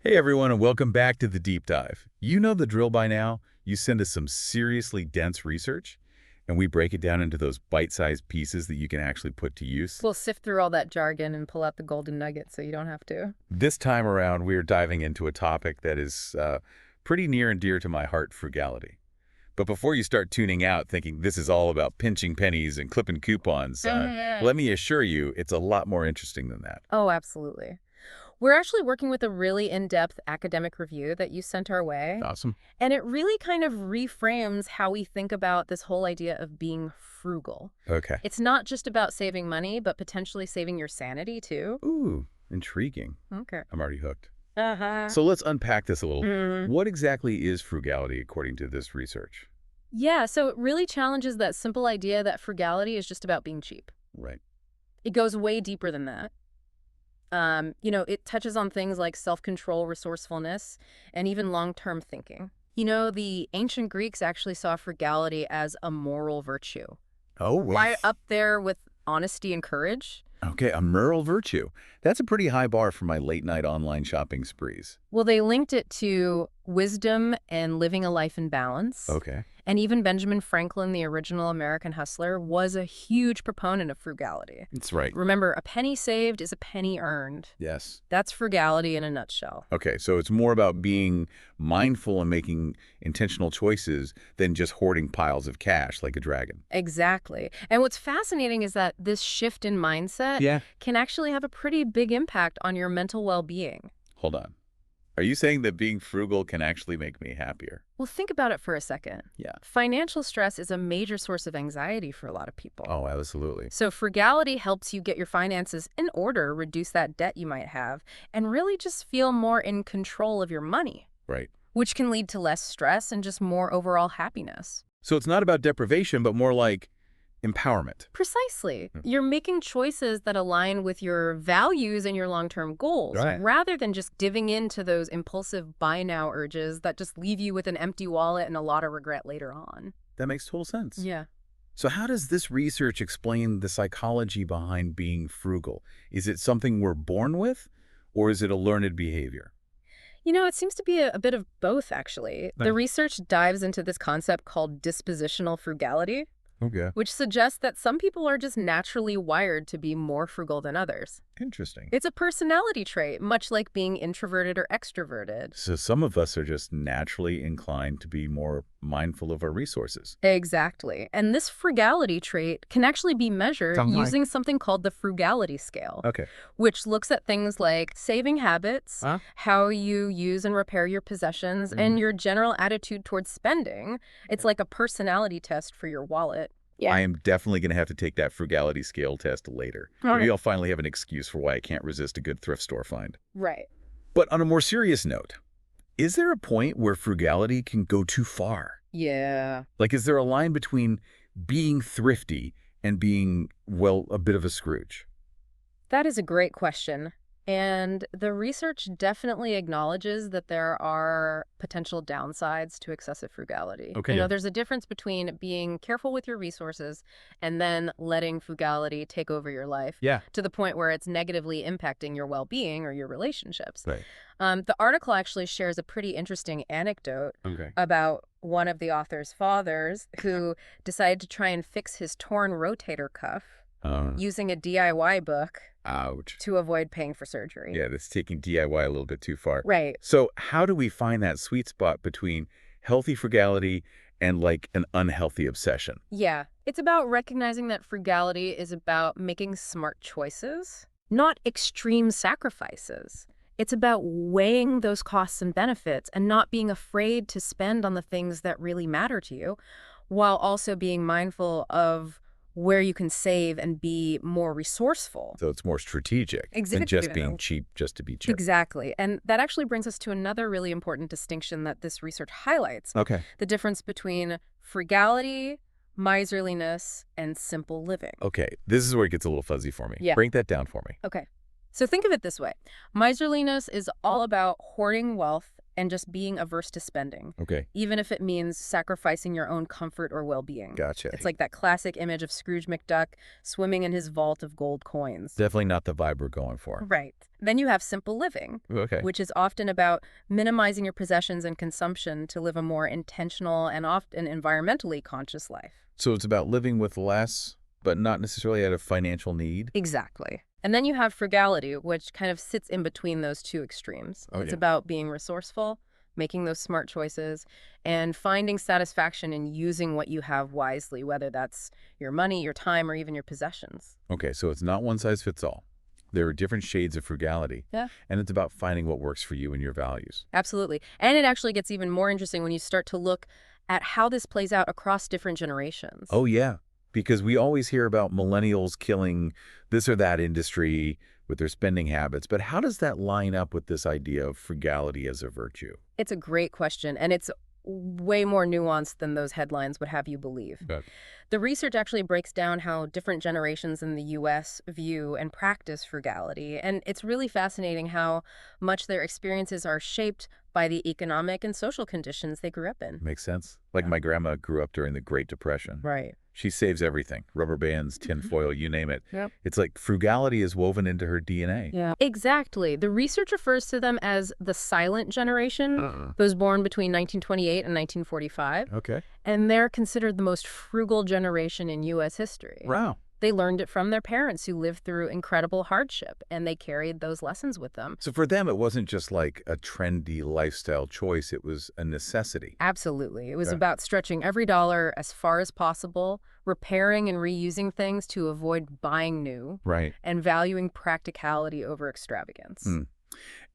Hey everyone, and welcome back to the Deep Dive. You know the drill by now. You send us some seriously dense research, and we break it down into those bite-sized pieces that you can actually put to use. We'll sift through all that jargon and pull out the golden nugget so you don't have to. This time around, we're diving into a topic that is pretty near and dear to my heart, frugality. But before you start tuning out thinking this is all about pinching pennies and clipping coupons, let me assure you it's a lot more interesting than that. Oh, absolutely. We're actually working with a really in-depth academic review that you sent our way. Awesome. And it really kind of reframes how we think about this whole idea of being frugal. Okay. It's not just about saving money, but potentially saving your sanity, too. Ooh, intriguing. Okay. I'm already hooked. Uh-huh. So let's unpack this a little. Mm. What exactly is frugality according to this research? Yeah, so it really challenges that simple idea that frugality is just about being cheap. Right. It goes way deeper than that. It touches on things like self-control, resourcefulness, and even long-term thinking. The ancient Greeks actually saw frugality as a moral virtue. Oh, well. Right up there with honesty and courage. Okay, a moral virtue. That's a pretty high bar for my late-night online shopping sprees. Well, they linked it to wisdom and living a life in balance. Okay. And even Benjamin Franklin, the original American hustler, was a huge proponent of frugality. That's right. Remember, a penny saved is a penny earned. Yes. That's frugality in a nutshell. Okay, so it's more about being mindful and making intentional choices than just hoarding piles of cash like a dragon. Exactly. And what's fascinating is that this shift in mindset can actually have a pretty big impact on your mental well-being. Hold on. Are you saying that being frugal can actually make me happier? Well, think about it for a second. Yeah. Financial stress is a major source of anxiety for a lot of people. Oh, absolutely. So frugality helps you get your finances in order, reduce that debt you might have, and really just feel more in control of your money. Right. Which can lead to less stress and just more overall happiness. So it's not about deprivation, but more like empowerment. Precisely. You're making choices that align with your values and your long-term goals, rather than just giving in to those impulsive buy now urges that just leave you with an empty wallet and a lot of regret later on. That makes total sense. Yeah. So how does this research explain the psychology behind being frugal? Is it something we're born with, or is it a learned behavior? It seems to be a bit of both, actually. The research dives into this concept called dispositional frugality. Okay. Which suggests that some people are just naturally wired to be more frugal than others. Interesting. It's a personality trait, much like being introverted or extroverted. So some of us are just naturally inclined to be more mindful of our resources. Exactly. And this frugality trait can actually be measured using something called the frugality scale. Okay. Which looks at things like saving habits, how you use and repair your possessions, and your general attitude towards spending. It's like a personality test for your wallet. Yeah. I am definitely going to have to take that frugality scale test later. Maybe I'll finally have an excuse for why I can't resist a good thrift store find. Right. But on a more serious note, is there a point where frugality can go too far? Yeah. Like, is there a line between being thrifty and being, well, a bit of a Scrooge? That is a great question. And the research definitely acknowledges that there are potential downsides to excessive frugality. Okay. There's a difference between being careful with your resources and then letting frugality take over your life to the point where it's negatively impacting your well-being or your relationships. Right. The article actually shares a pretty interesting anecdote about one of the author's fathers who decided to try and fix his torn rotator cuff using a DIY book. Ouch. To avoid paying for surgery. Yeah, that's taking DIY a little bit too far. Right. So how do we find that sweet spot between healthy frugality and like an unhealthy obsession? Yeah. It's about recognizing that frugality is about making smart choices, not extreme sacrifices. It's about weighing those costs and benefits and not being afraid to spend on the things that really matter to you, while also being mindful of where you can save and be more resourceful. So it's more strategic than just being cheap just to be cheap. Exactly. And that actually brings us to another really important distinction that this research highlights. Okay. The difference between frugality, miserliness, and simple living. Okay. This is where it gets a little fuzzy for me. Yeah. Break that down for me. Okay. So think of it this way. Miserliness is all about hoarding wealth and just being averse to spending, Okay. even if it means sacrificing your own comfort or well-being. Gotcha. It's like that classic image of Scrooge McDuck swimming in his vault of gold coins. Definitely not the vibe we're going for. Right. Then you have simple living, Okay. which is often about minimizing your possessions and consumption to live a more intentional and often environmentally conscious life. So it's about living with less, but not necessarily out of financial need? Exactly. And then you have frugality, which kind of sits in between those two extremes. Oh, It's yeah. about being resourceful, making those smart choices, and finding satisfaction in using what you have wisely, whether that's your money, your time, or even your possessions. Okay, so it's not one size fits all. There are different shades of frugality. Yeah. And it's about finding what works for you and your values. Absolutely. And it actually gets even more interesting when you start to look at how this plays out across different generations. Oh, yeah. Because we always hear about millennials killing this or that industry with their spending habits. But how does that line up with this idea of frugality as a virtue? It's a great question, and it's way more nuanced than those headlines would have you believe. Okay. The research actually breaks down how different generations in the U.S. view and practice frugality, and it's really fascinating how much their experiences are shaped by the economic and social conditions they grew up in. Makes sense. Like my grandma grew up during the Great Depression. Right. She saves everything. Rubber bands, tinfoil, you name it. Yep. It's like frugality is woven into her DNA. Yeah. Exactly. The research refers to them as the silent generation, those born between 1928 and 1945, Okay. and they're considered the most frugal generation in U.S. history. Wow. They learned it from their parents who lived through incredible hardship, and they carried those lessons with them. So for them, it wasn't just like a trendy lifestyle choice. It was a necessity. Absolutely. It was Okay. about stretching every dollar as far as possible, repairing and reusing things to avoid buying new, Right. and valuing practicality over extravagance. Mm.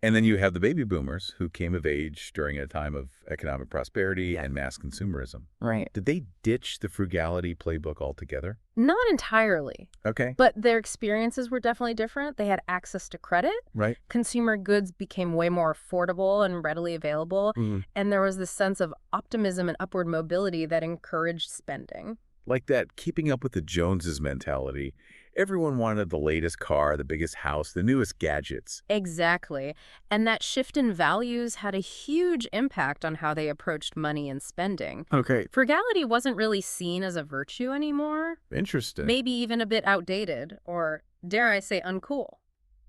And then you have the baby boomers who came of age during a time of economic prosperity and mass consumerism. Right. Did they ditch the frugality playbook altogether? Not entirely, Okay. but their experiences were definitely different. They had access to credit. Right. Consumer goods became way more affordable and readily available, and there was this sense of optimism and upward mobility that encouraged spending. Like that keeping up with the Joneses mentality. Everyone wanted the latest car, the biggest house, the newest gadgets. Exactly. And that shift in values had a huge impact on how they approached money and spending. Okay. Frugality wasn't really seen as a virtue anymore, Interesting. maybe even a bit outdated, or dare I say uncool.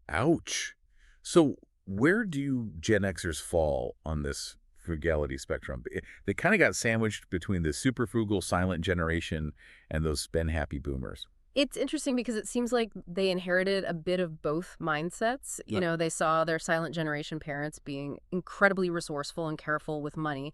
Ouch. So where do Gen Xers fall on this frugality spectrum? They kind of got sandwiched between the super frugal silent generation and those spend-happy boomers. It's interesting because it seems like they inherited a bit of both mindsets. You know, they saw their silent generation parents being incredibly resourceful and careful with money,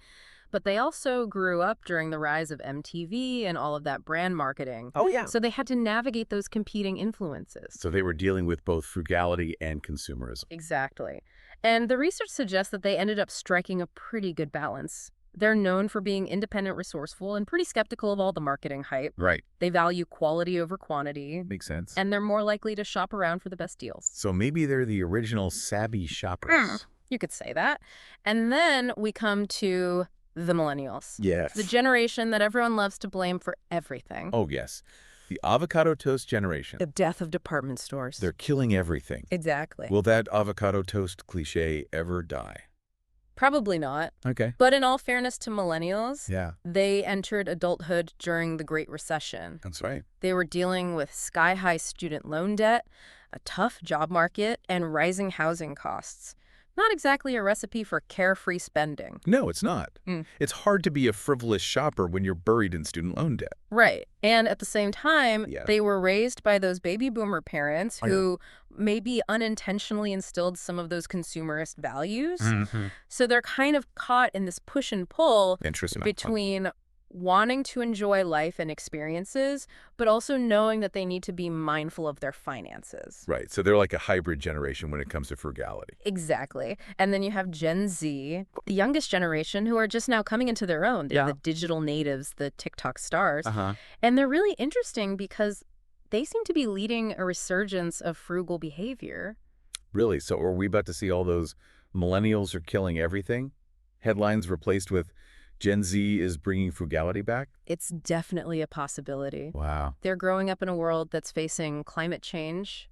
but they also grew up during the rise of MTV and all of that brand marketing. Oh, yeah. So they had to navigate those competing influences. So they were dealing with both frugality and consumerism. Exactly. And the research suggests that they ended up striking a pretty good balance. They're known for being independent, resourceful, and pretty skeptical of all the marketing hype. Right. They value quality over quantity, Makes sense. and they're more likely to shop around for the best deals. So maybe they're the original savvy shoppers. You could say that. And then we come to the millennials. Yes. The generation that everyone loves to blame for everything. Oh, yes. The avocado toast generation. The death of department stores. They're killing everything. Exactly. Will that avocado toast cliche ever die? Probably not. Okay. But in all fairness to millennials, Yeah, they entered adulthood during the Great Recession. that's right. They were dealing with sky-high student loan debt, a tough job market, and rising housing costs. Not exactly a recipe for carefree spending. No, it's not. Mm. It's hard to be a frivolous shopper when you're buried in student loan debt. Right. And at the same time, Yeah. they were raised by those baby boomer parents Oh, yeah. who maybe unintentionally instilled some of those consumerist values. Mm-hmm. So they're kind of caught in this push and pull Interesting. between wanting to enjoy life and experiences, but also knowing that they need to be mindful of their finances. Right. So they're like a hybrid generation when it comes to frugality. Exactly. And then you have Gen Z, the youngest generation, who are just now coming into their own. They're the digital natives, the TikTok stars. Uh-huh. And they're really interesting because they seem to be leading a resurgence of frugal behavior. Really? So are we about to see all those millennials are killing everything? Headlines replaced with Gen Z is bringing frugality back? It's definitely a possibility. Wow. They're growing up in a world that's facing climate change,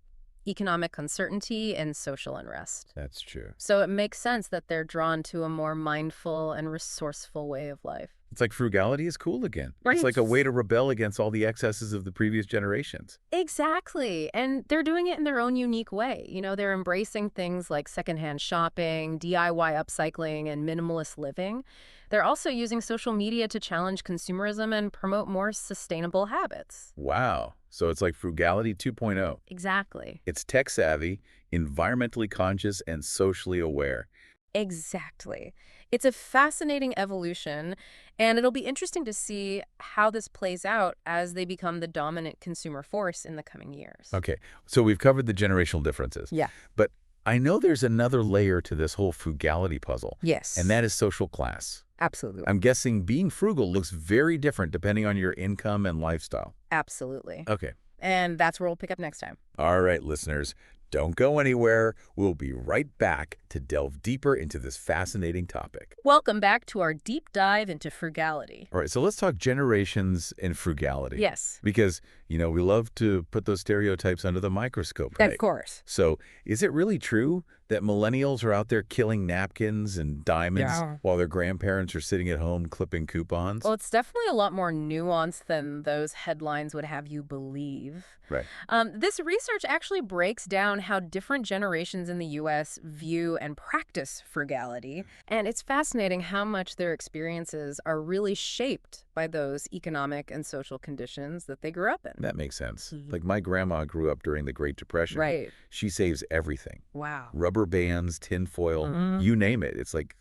economic uncertainty and social unrest. That's true. So it makes sense that they're drawn to a more mindful and resourceful way of life. It's like frugality is cool again. Right. It's like a way to rebel against all the excesses of the previous generations. Exactly. And they're doing it in their own unique way. They're embracing things like secondhand shopping, DIY upcycling, and minimalist living. They're also using social media to challenge consumerism and promote more sustainable habits. Wow. So it's like Frugality 2.0. Exactly. It's tech-savvy, environmentally conscious, and socially aware. Exactly. It's a fascinating evolution, and it'll be interesting to see how this plays out as they become the dominant consumer force in the coming years. Okay, so we've covered the generational differences. Yeah. But I know there's another layer to this whole frugality puzzle. Yes. And that is social class. Absolutely. I'm guessing being frugal looks very different depending on your income and lifestyle. Absolutely. Okay. And that's where we'll pick up next time. All right, listeners. Don't go anywhere. We'll be right back to delve deeper into this fascinating topic. Welcome back to our deep dive into frugality. All right, so let's talk generations and frugality. Yes. Because, we love to put those stereotypes under the microscope, right? Of course. So is it really true that millennials are out there killing napkins and diamonds while their grandparents are sitting at home clipping coupons? Well, it's definitely a lot more nuanced than those headlines would have you believe. Right. This research actually breaks down how different generations in the U.S. view and practice frugality. And it's fascinating how much their experiences are really shaped by those economic and social conditions that they grew up in. That makes sense. Like my grandma grew up during the Great Depression. Right. She saves everything. Wow. Rubber bands, tinfoil, you name it. It's like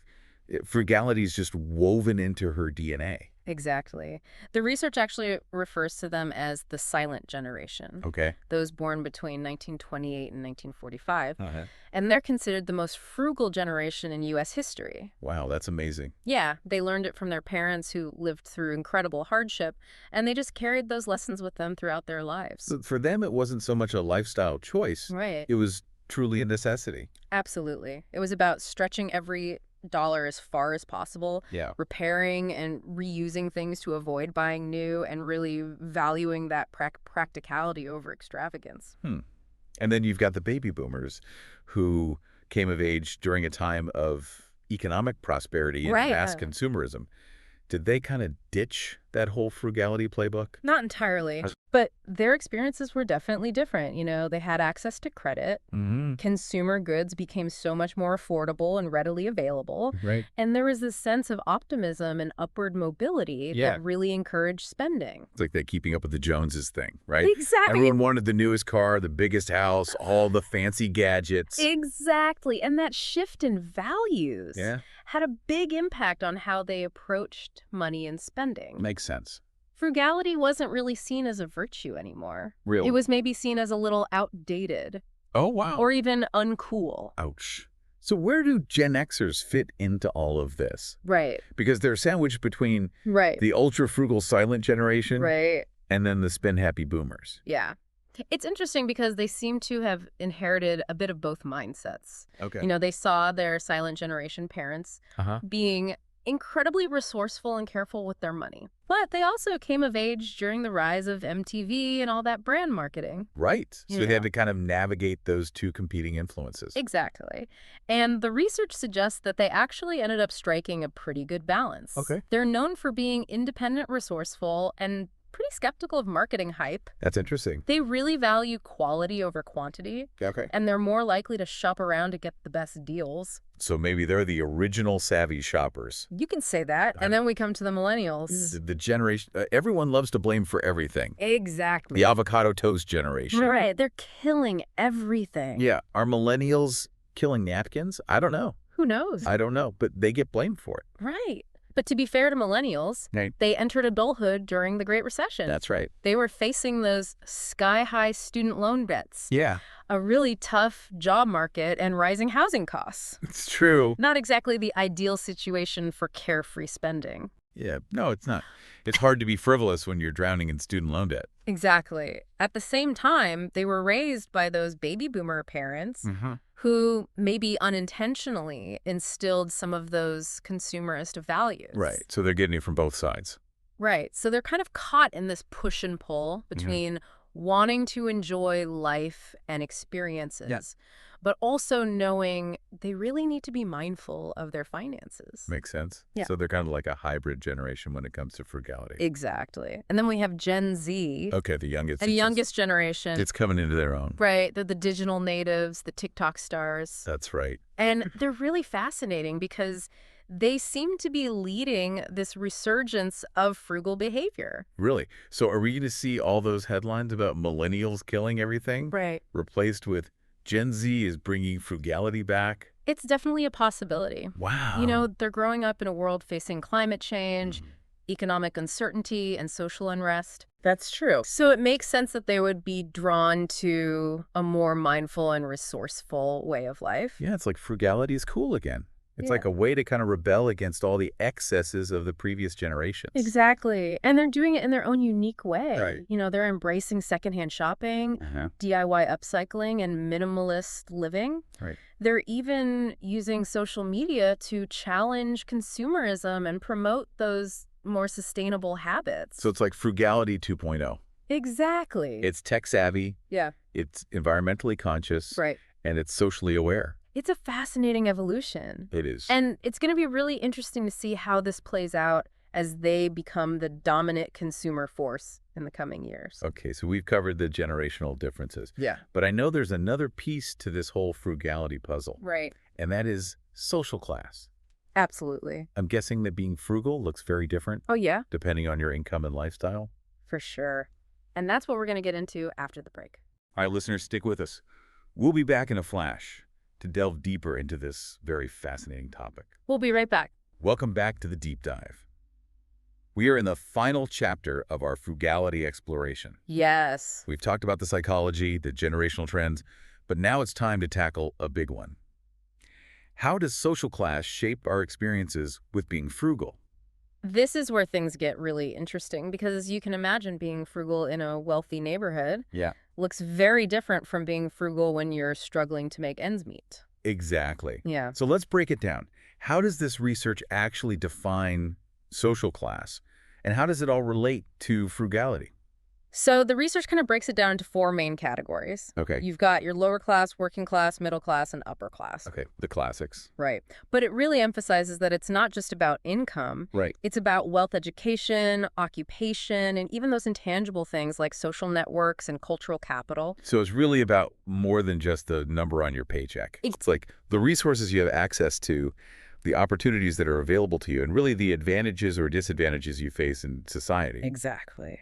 frugality is just woven into her DNA. Exactly. The research actually refers to them as the silent generation. Okay. Those born between 1928 and 1945. Uh-huh. And they're considered the most frugal generation in U.S. history. Wow, that's amazing. Yeah, they learned it from their parents who lived through incredible hardship, and they just carried those lessons with them throughout their lives. So for them, it wasn't so much a lifestyle choice. Right. It was truly a necessity. Absolutely. It was about stretching every dollar as far as possible, Yeah. repairing and reusing things to avoid buying new, and really valuing that practicality over extravagance. And then you've got the baby boomers who came of age during a time of economic prosperity and Right. mass consumerism. Did they kind of ditch that whole frugality playbook? Not entirely, but their experiences were definitely different. They had access to credit. Mm-hmm. Consumer goods became so much more affordable and readily available. Right. And there was this sense of optimism and upward mobility that really encouraged spending. It's like that keeping up with the Joneses thing, right? Exactly. Everyone wanted the newest car, the biggest house, all the fancy gadgets. Exactly. And that shift in values Yeah. had a big impact on how they approached money and spending. Makes sense. Frugality wasn't really seen as a virtue anymore. Really? It was maybe seen as a little outdated Oh, wow. or even uncool. Ouch. So where do Gen Xers fit into all of this? Right. Because they're sandwiched between Right. the ultra-frugal silent generation Right. and then the spin-happy boomers. Yeah. It's interesting because they seem to have inherited a bit of both mindsets. Okay. They saw their silent generation parents Uh-huh. being incredibly resourceful and careful with their money. But they also came of age during the rise of MTV and all that brand marketing. Right. So they Yeah. had to kind of navigate those two competing influences. Exactly. And the research suggests that they actually ended up striking a pretty good balance. Okay. They're known for being independent, resourceful, and pretty skeptical of marketing hype. That's interesting. They really value quality over quantity, Okay. and they're more likely to shop around to get the best deals. So maybe they're the original savvy shoppers. You can say that. And then we come to the millennials. The generation, everyone loves to blame for everything. Exactly. The avocado toast generation. Right. They're killing everything. Yeah. Are millennials killing napkins? I don't know. Who knows? I don't know, but they get blamed for it. Right. But to be fair to millennials, Right. they entered adulthood during the Great Recession. That's right. They were facing those sky-high student loan debts, Yeah. a really tough job market, and rising housing costs. It's true. Not exactly the ideal situation for carefree spending. Yeah. No, it's not. It's hard to be frivolous when you're drowning in student loan debt. Exactly. At the same time, they were raised by those baby boomer parents Mm-hmm. who maybe unintentionally instilled some of those consumerist values. Right. So they're getting it from both sides. Right. So they're kind of caught in this push and pull between wanting to enjoy life and experiences, but also knowing they really need to be mindful of their finances. Makes sense. Yeah. So they're kind of like a hybrid generation when it comes to frugality. Exactly. And then we have Gen Z, Okay, the youngest. the youngest generation. It's coming into their own. Right. They're the digital natives, the TikTok stars. That's right. And they're really fascinating because they seem to be leading this resurgence of frugal behavior. Really? So are we going to see all those headlines about millennials killing everything Right. replaced with Gen Z is bringing frugality back? It's definitely a possibility. Wow. You know, they're growing up in a world facing climate change, economic uncertainty, and social unrest. That's true. So it makes sense that they would be drawn to a more mindful and resourceful way of life. Yeah, it's like frugality is cool again. It's Yeah. like a way to kind of rebel against all the excesses of the previous generations. Exactly. And they're doing it in their own unique way. Right. You know, they're embracing secondhand shopping, Uh-huh. DIY upcycling, and minimalist living. Right. They're even using social media to challenge consumerism and promote those more sustainable habits. So it's like frugality 2.0. Exactly. It's tech savvy, Yeah, it's environmentally conscious, right. and it's socially aware. It's a fascinating evolution. It is. And it's going to be really interesting to see how this plays out as they become the dominant consumer force in the coming years. Okay, so we've covered the generational differences. Yeah. But I know there's another piece to this whole frugality puzzle, Right. and that is social class. Absolutely. I'm guessing that being frugal looks very different Oh, yeah, depending on your income and lifestyle. for sure. And that's what we're going to get into after the break. All right, listeners, stick with us. We'll be back in a flash to delve deeper into this very fascinating topic. We'll be right back. Welcome back to the deep dive. We are in the final chapter of our frugality exploration. Yes. We've talked about the psychology, the generational trends, but now it's time to tackle a big one. How does social class shape our experiences with being frugal? This is where things get really interesting because you can imagine being frugal in a wealthy neighborhood Yeah. looks very different from being frugal when you're struggling to make ends meet. Exactly. Yeah. So let's break it down. How does this research actually define social class, and how does it all relate to frugality? So the research kind of breaks it down into four main categories. Okay. You've got your lower class, working class, middle class, and upper class. Okay, the classics. Right. But it really emphasizes that it's not just about income. Right. It's about wealth education, occupation, and even those intangible things like social networks and cultural capital. So it's really about more than just the number on your paycheck. It's like the resources you have access to, the opportunities that are available to you, and really the advantages or disadvantages you face in society. Exactly.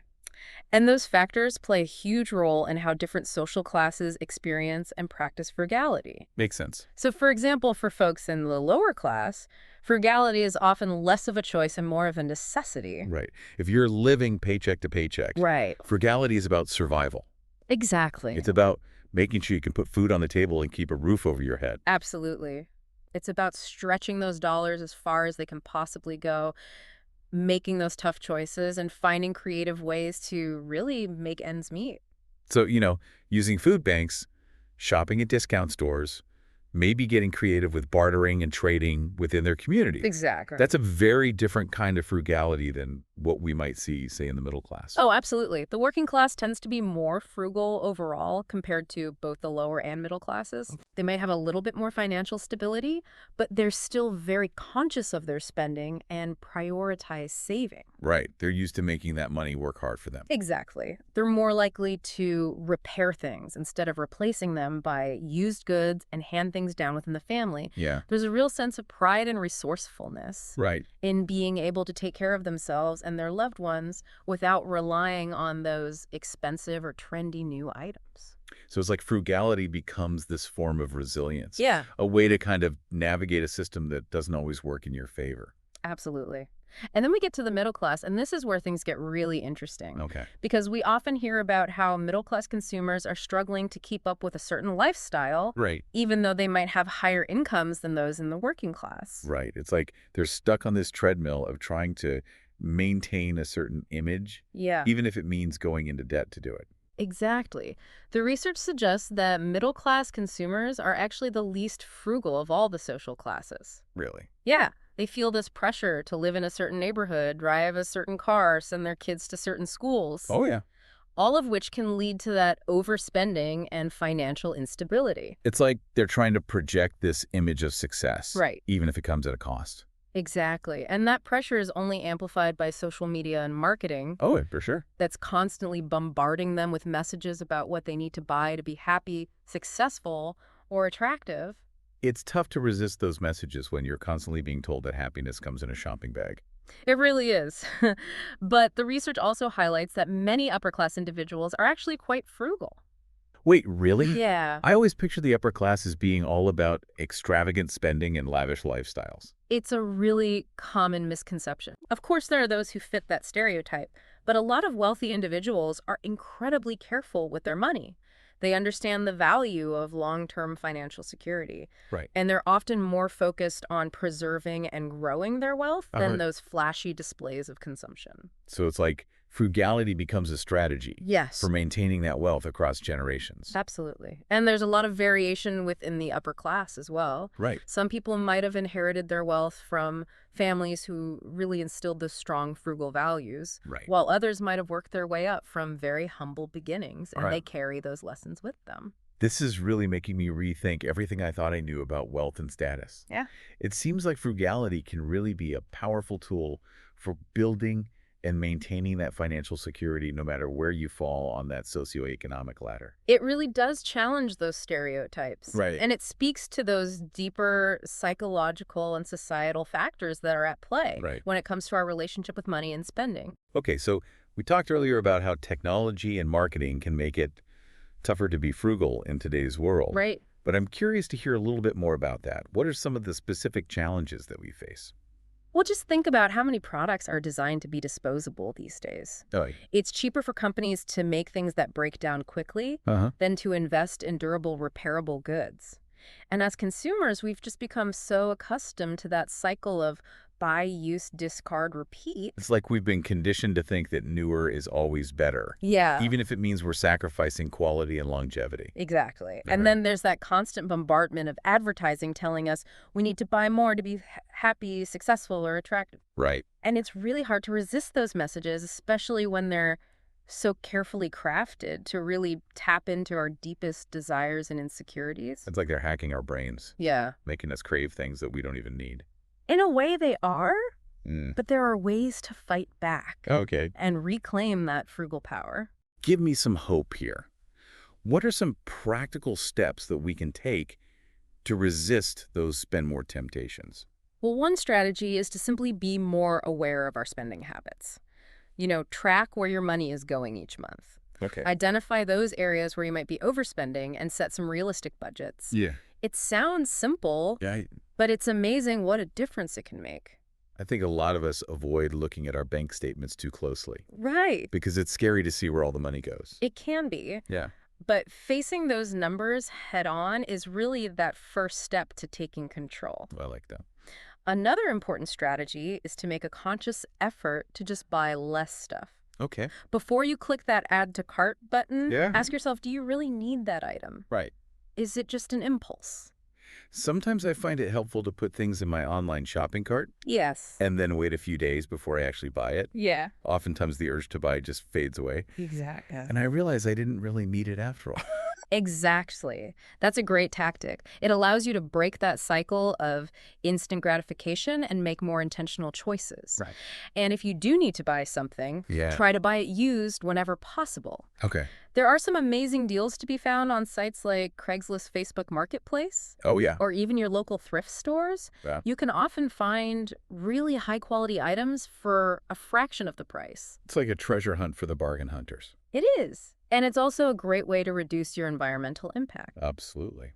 And those factors play a huge role in how different social classes experience and practice frugality. Makes sense. So, for example, for folks in the lower class, frugality is often less of a choice and more of a necessity. Right. If you're living paycheck to paycheck, Right. frugality is about survival. Exactly. It's about making sure you can put food on the table and keep a roof over your head. Absolutely. It's about stretching those dollars as far as they can possibly go, making those tough choices, and finding creative ways to really make ends meet. So, using food banks, shopping at discount stores, maybe getting creative with bartering and trading within their community. Exactly. That's a very different kind of frugality than what we might see, say, in the middle class. Oh, absolutely. The working class tends to be more frugal overall compared to both the lower and middle classes. They may have a little bit more financial stability, but they're still very conscious of their spending and prioritize saving. Right. They're used to making that money work hard for them. Exactly. They're more likely to repair things instead of replacing them by used goods and hand things down within the family. Yeah. There's a real sense of pride and resourcefulness Right. in being able to take care of themselves and their loved ones without relying on those expensive or trendy new items. So it's like frugality becomes this form of resilience. Yeah, A way to kind of navigate a system that doesn't always work in your favor. absolutely. And then we get to the middle class, and this is where things get really interesting. Okay. Because we often hear about how middle-class consumers are struggling to keep up with a certain lifestyle, Right. even though they might have higher incomes than those in the working class. Right. It's like they're stuck on this treadmill of trying to maintain a certain image, Yeah, even if it means going into debt to do it. exactly. The research suggests that middle-class consumers are actually the least frugal of all the social classes. Really. Yeah, they feel this pressure to live in a certain neighborhood, drive a certain car, send their kids to certain schools. Oh, yeah. all of which can lead to that overspending and financial instability. It's like they're trying to project this image of success, Right. even if it comes at a cost. Exactly. And that pressure is only amplified by social media and marketing Oh, for sure. that's constantly bombarding them with messages about what they need to buy to be happy, successful, or attractive. It's tough to resist those messages when you're constantly being told that happiness comes in a shopping bag. It really is. But the research also highlights that many upper-class individuals are actually quite frugal. Wait, really? Yeah. I always picture the upper class as being all about extravagant spending and lavish lifestyles. It's a really common misconception. Of course, there are those who fit that stereotype, but a lot of wealthy individuals are incredibly careful with their money. They understand the value of long-term financial security, Right. and they're often more focused on preserving and growing their wealth than those flashy displays of consumption. So it's like frugality becomes a strategy Yes. for maintaining that wealth across generations. Absolutely. And there's a lot of variation within the upper class as well. Right. Some people might have inherited their wealth from families who really instilled the strong frugal values, Right. while others might have worked their way up from very humble beginnings, and Right. they carry those lessons with them. This is really making me rethink everything I thought I knew about wealth and status. Yeah. It seems like frugality can really be a powerful tool for building and maintaining that financial security no matter where you fall on that socioeconomic ladder. It really does challenge those stereotypes. Right. And it speaks to those deeper psychological and societal factors that are at play Right. when it comes to our relationship with money and spending. Okay, so we talked earlier about how technology and marketing can make it tougher to be frugal in today's world. Right. But I'm curious to hear a little bit more about that. What are some of the specific challenges that we face? Well, just think about how many products are designed to be disposable these days. Oh, It's cheaper for companies to make things that break down quickly than to invest in durable, repairable goods. And as consumers, we've just become so accustomed to that cycle of buy, use, discard, repeat. It's like we've been conditioned to think that newer is always better, Yeah. even if it means we're sacrificing quality and longevity. Exactly. Right. And then there's that constant bombardment of advertising telling us we need to buy more to be happy, successful, or attractive. Right. And it's really hard to resist those messages, especially when they're so carefully crafted to really tap into our deepest desires and insecurities. It's like they're hacking our brains, Yeah. making us crave things that we don't even need. In a way, they are, Mm. but there are ways to fight back Okay. and reclaim that frugal power. Give me some hope here. What are some practical steps that we can take to resist those spend more temptations? Well, one strategy is to simply be more aware of our spending habits. Track where your money is going each month. Okay. Identify those areas where you might be overspending and set some realistic budgets. Yeah. It sounds simple, Yeah. but it's amazing what a difference it can make. I think a lot of us avoid looking at our bank statements too closely Right. because it's scary to see where all the money goes. It can be. Yeah. But facing those numbers head on is really that first step to taking control. I like that. Another important strategy is to make a conscious effort to just buy less stuff. Okay. Before you click that add to cart button, Yeah. ask yourself, do you really need that item? Right. Is it just an impulse? Sometimes I find it helpful to put things in my online shopping cart Yes. and then wait a few days before I actually buy it. Yeah. Oftentimes the urge to buy just fades away, Exactly. and I realize I didn't really need it after all. Exactly. That's a great tactic. It allows you to break that cycle of instant gratification and make more intentional choices. Right. And if you do need to buy something, Yeah. try to buy it used whenever possible. Okay. There are some amazing deals to be found on sites like Craigslist Facebook Marketplace Oh, yeah. or even your local thrift stores. Yeah. You can often find really high-quality items for a fraction of the price. It's like a treasure hunt for the bargain hunters. It is. And it's also a great way to reduce your environmental impact. Absolutely.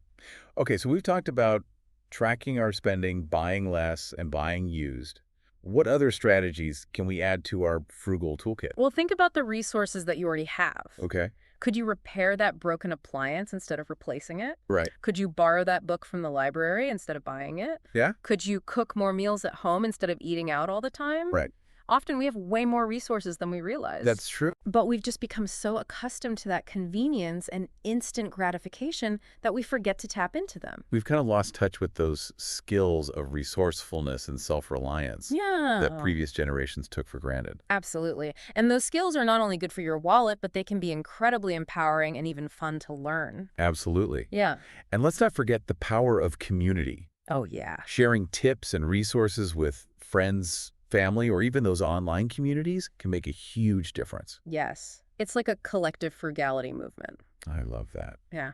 Okay, so we've talked about tracking our spending, buying less, and buying used. What other strategies can we add to our frugal toolkit? Well, think about the resources that you already have. Okay. Could you repair that broken appliance instead of replacing it? Right. Could you borrow that book from the library instead of buying it? Yeah. Could you cook more meals at home instead of eating out all the time? Right. Often we have way more resources than we realize. That's true. But we've just become so accustomed to that convenience and instant gratification that we forget to tap into them. We've kind of lost touch with those skills of resourcefulness and self-reliance Yeah. that previous generations took for granted. Absolutely. And those skills are not only good for your wallet, but they can be incredibly empowering and even fun to learn. Absolutely. Yeah. And let's not forget the power of community. Oh, yeah. Sharing tips and resources with friends, family, or even those online communities can make a huge difference. Yes. It's like a collective frugality movement. I love that. Yeah.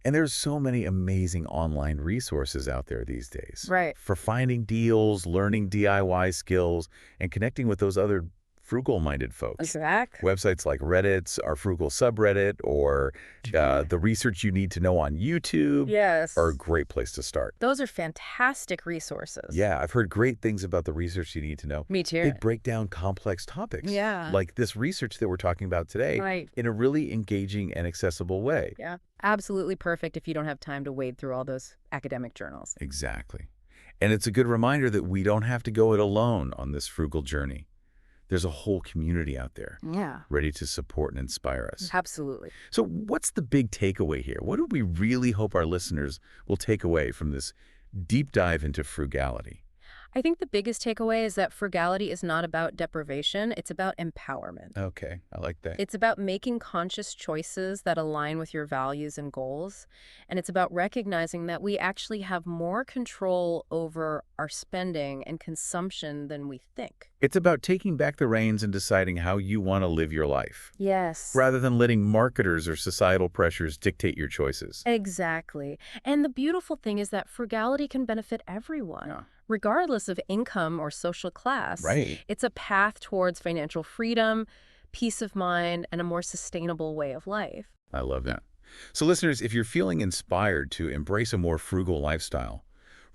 And there's so many amazing online resources out there these days. Right. For finding deals, learning DIY skills, and connecting with those other frugal-minded folks. Exactly. Websites like Reddit's, our Frugal subreddit, or the research you need to know on YouTube Yes. are a great place to start. Those are fantastic resources. Yeah, I've heard great things about the research you need to know. Me too. They break down complex topics. Yeah. Like this research that we're talking about today. Right. In a really engaging and accessible way. Yeah. Absolutely perfect if you don't have time to wade through all those academic journals. Exactly. And it's a good reminder that we don't have to go it alone on this frugal journey. There's a whole community out there Yeah. ready to support and inspire us. Absolutely. So what's the big takeaway here? What do we really hope our listeners will take away from this deep dive into frugality? I think the biggest takeaway is that frugality is not about deprivation, it's about empowerment. Okay, I like that. It's about making conscious choices that align with your values and goals. And it's about recognizing that we actually have more control over our spending and consumption than we think. It's about taking back the reins and deciding how you want to live your life, Yes. rather than letting marketers or societal pressures dictate your choices. Exactly. And the beautiful thing is that frugality can benefit everyone. Yeah. Regardless of income or social class. Right. It's a path towards financial freedom, peace of mind, and a more sustainable way of life. I love that. So listeners, if you're feeling inspired to embrace a more frugal lifestyle,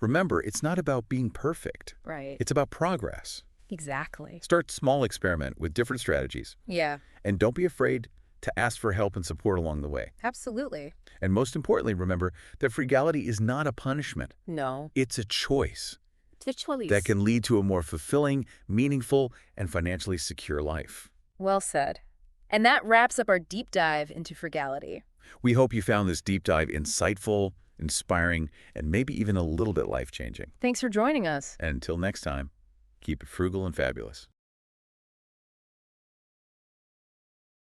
remember, it's not about being perfect. Right. It's about progress. Exactly. Start small, experiment with different strategies, Yeah, and don't be afraid to ask for help and support along the way. absolutely. And most importantly, remember that frugality is not a punishment. No. It's a choice The choice. that can lead to a more fulfilling, meaningful, and financially secure life. Well said. And that wraps up our deep dive into frugality. We hope you found this deep dive insightful, inspiring, and maybe even a little bit life-changing. Thanks for joining us. And until next time, keep it frugal and fabulous.